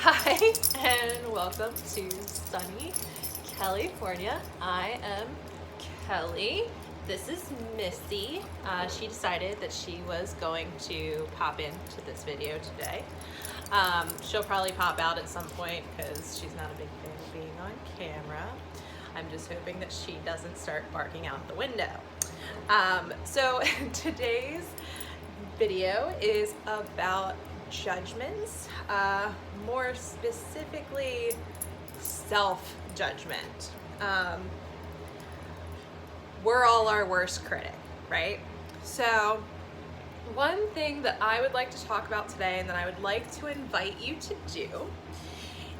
Hi, and welcome to sunny California. I am Kelly. This is Missy. She decided that she was going to pop into this video today. She'll probably pop out at some point because she's not a big fan of being on camera. I'm just hoping that she doesn't start barking out the window. So today's video is about judgments, more specifically self-judgment. We're all our worst critic, right? So one thing that I would like to talk about today and that I would like to invite you to do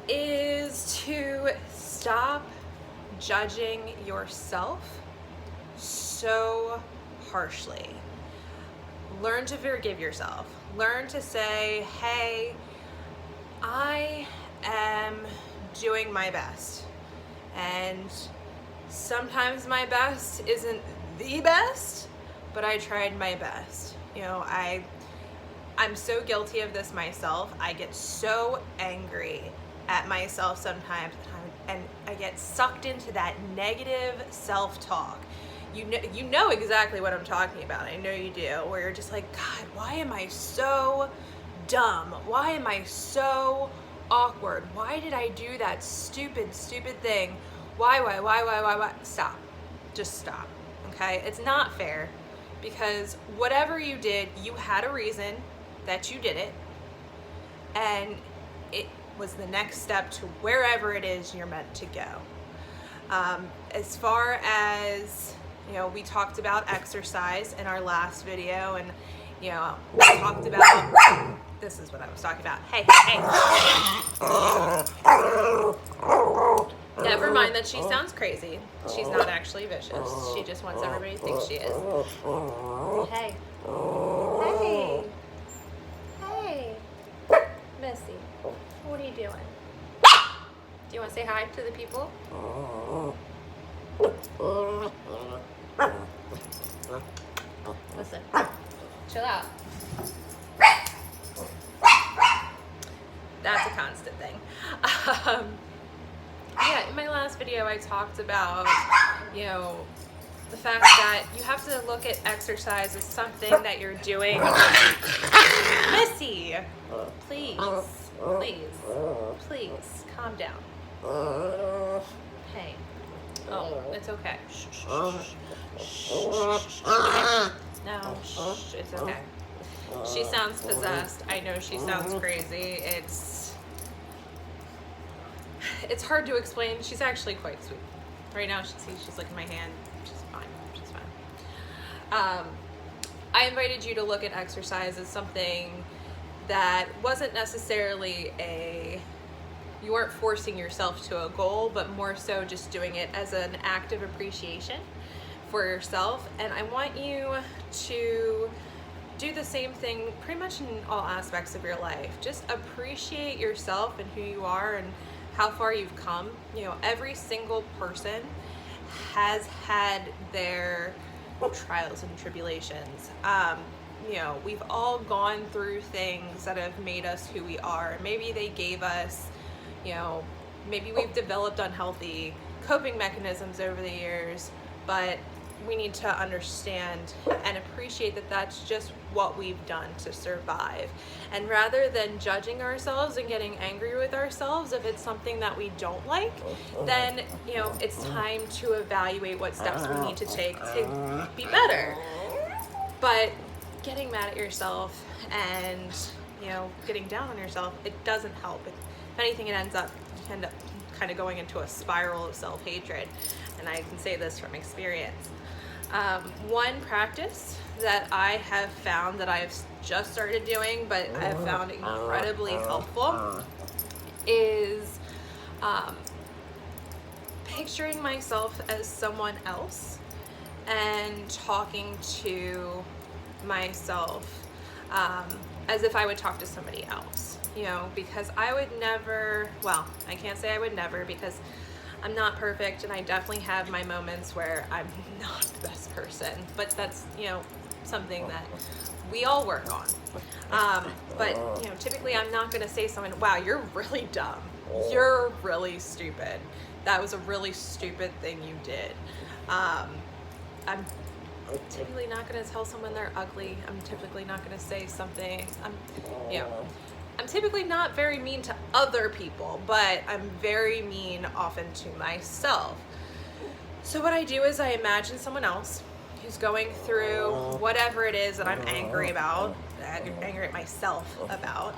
is to stop judging yourself so harshly. Learn to forgive yourself. Learn to say, hey, I am doing my best. And sometimes my best isn't the best, but I tried my best. You know, I'm so guilty of this myself. I get so angry at myself sometimes, and I get sucked into that negative self-talk. You know exactly what I'm talking about. I know you do, where you're just like, God, why am I so dumb? Why am I so awkward? Why did I do that stupid thing? Why? Stop. Just stop, okay? It's not fair, because whatever you did, you had a reason that you did it, and it was the next step to wherever it is you're meant to go. As far as, you know, we talked about exercise in our last video, and, you know, we talked about, this is what I was talking about. Hey. Never mind that she sounds crazy. She's not actually vicious. She just wants everybody to think she is. Hey. Missy, what are you doing? Do you want to say hi to the people? Listen, chill out. That's a constant thing. Yeah, in my last video I talked about, you know, the fact that you have to look at exercise as something that you're doing. Missy, please, calm down. Hey. Oh, it's okay. Shh. No, shh, it's okay. She sounds possessed. I know she sounds crazy. It's hard to explain. She's actually quite sweet. Right now, she's licking my hand. She's fine. I invited you to look at exercise as something that wasn't necessarily you weren't forcing yourself to a goal, but more so just doing it as an act of appreciation for yourself. And I want you to do the same thing pretty much in all aspects of your life. Just appreciate yourself and who you are and how far you've come. You know, every single person has had their trials and tribulations. You know, we've all gone through things that have made us who we are. Maybe they gave us, you know, maybe we've developed unhealthy coping mechanisms over the years, but we need to understand and appreciate that that's just what we've done to survive. And rather than judging ourselves and getting angry with ourselves if it's something that we don't like, then, you know, it's time to evaluate what steps we need to take to be better. But getting mad at yourself and, you know, getting down on yourself, it doesn't help. If anything, you end up kind of going into a spiral of self-hatred. And I can say this from experience. One practice that I have found that I've just started doing, but I have found incredibly helpful, is picturing myself as someone else and talking to myself as if I would talk to somebody else, you know, because I would never, well, I can't say I would never, because I'm not perfect, and I definitely have my moments where I'm not the best person, but that's, you know, something that we all work on. But you know, typically I'm not going to say to someone, wow, you're really dumb. You're really stupid. That was a really stupid thing you did. I'm typically not going to tell someone they're ugly. I'm typically not going to say something. I'm typically not very mean to other people, but I'm very mean often to myself. So what I do is I imagine someone else who's going through whatever it is that I'm angry about, angry at myself about,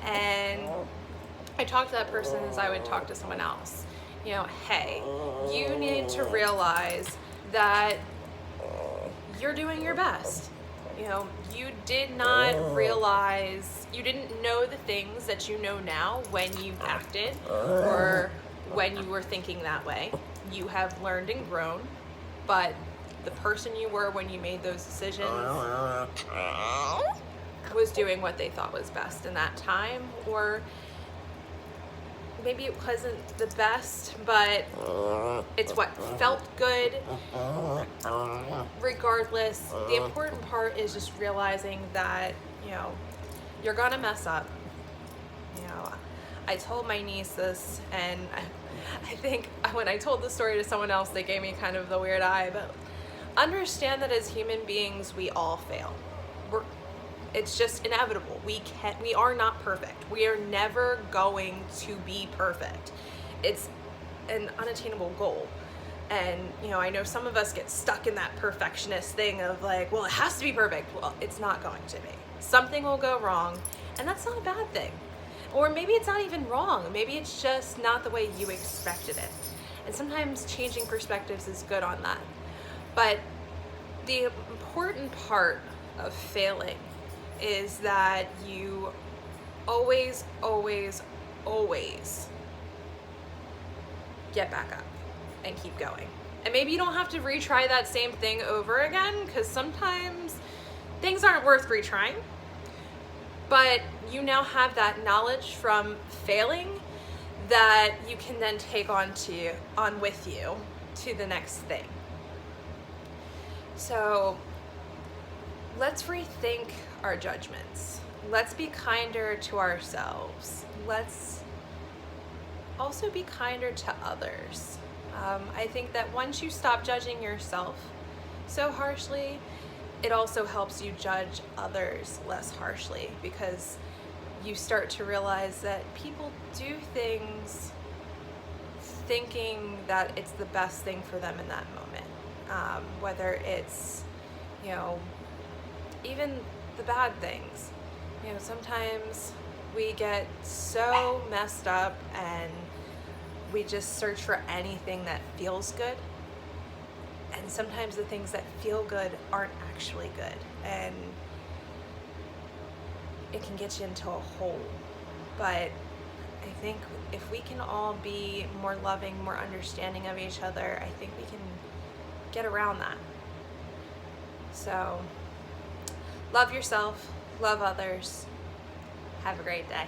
and I talk to that person as I would talk to someone else. You know, hey, you need to realize that you're doing your best. You know, you did not realize, you didn't know the things that you know now when you acted or when you were thinking that way. You have learned and grown, but the person you were when you made those decisions was doing what they thought was best in that time, or maybe it wasn't the best, but it's what felt good. Regardless, the important part is just realizing that, you know, you're gonna mess up. You know, I told my niece this, and I think when I told the story to someone else, they gave me kind of the weird eye, but understand that as human beings, we all fail. It's just inevitable. We are not perfect. We are never going to be perfect. It's an unattainable goal. And, you know, I know some of us get stuck in that perfectionist thing of like, well, it has to be perfect. Well, it's not going to be. Something will go wrong, and that's not a bad thing. Or maybe it's not even wrong. Maybe it's just not the way you expected it. And sometimes changing perspectives is good on that. But the important part of failing is that you always, always, always get back up and keep going. And maybe you don't have to retry that same thing over again, because sometimes things aren't worth retrying. But you now have that knowledge from failing that you can then take on with you to the next thing. So let's rethink our judgments. Let's be kinder to ourselves. Let's also be kinder to others. I think that once you stop judging yourself so harshly, it also helps you judge others less harshly, because you start to realize that people do things thinking that it's the best thing for them in that moment. Whether it's, you know, even the bad things. You know, sometimes we get so messed up and we just search for anything that feels good. And sometimes the things that feel good aren't actually good. And it can get you into a hole. But I think if we can all be more loving, more understanding of each other, I think we can get around that. So, love yourself, love others. Have a great day.